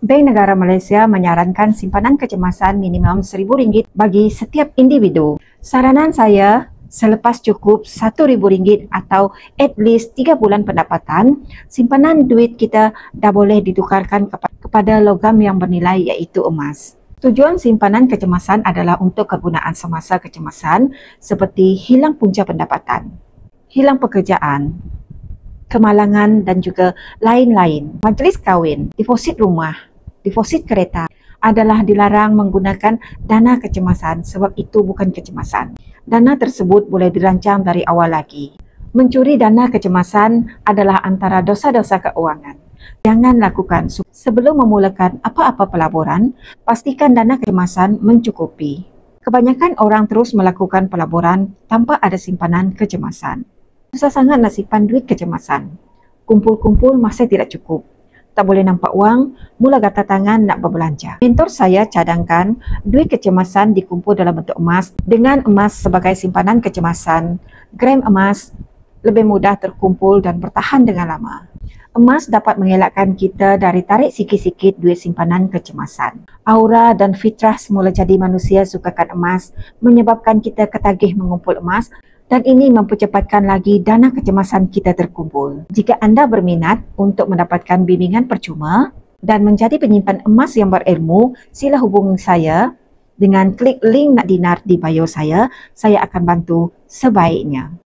Bank Negara Malaysia menyarankan simpanan kecemasan minimum RM1,000 bagi setiap individu. Saranan saya, selepas cukup RM1,000 atau at least 3 bulan pendapatan, simpanan duit kita dah boleh ditukarkan kepada logam yang bernilai iaitu emas. Tujuan simpanan kecemasan adalah untuk kegunaan semasa kecemasan seperti hilang punca pendapatan, hilang pekerjaan, kemalangan dan juga lain-lain. Majlis kahwin, deposit rumah, deposit kereta adalah dilarang menggunakan dana kecemasan sebab itu bukan kecemasan. Dana tersebut boleh dirancang dari awal lagi. Mencuri dana kecemasan adalah antara dosa-dosa keuangan. Jangan lakukan. Sebelum memulakan apa-apa pelaburan, pastikan dana kecemasan mencukupi. Kebanyakan orang terus melakukan pelaburan tanpa ada simpanan kecemasan. Susah sangat nak simpan duit kecemasan. Kumpul-kumpul masih tidak cukup. Tak boleh nampak wang, mula gatal tangan nak berbelanja. Mentor saya cadangkan duit kecemasan dikumpul dalam bentuk emas dengan emas sebagai simpanan kecemasan. Gram emas lebih mudah terkumpul dan bertahan dengan lama. Emas dapat mengelakkan kita dari tarik sikit-sikit duit simpanan kecemasan. Aura dan fitrah semula jadi manusia sukakan emas menyebabkan kita ketagih mengumpul emas dan ini mempercepatkan lagi dana kecemasan kita terkumpul. Jika anda berminat untuk mendapatkan bimbingan percuma dan menjadi penyimpan emas yang berilmu, sila hubungi saya dengan klik link nak dinar di bio saya akan bantu sebaiknya.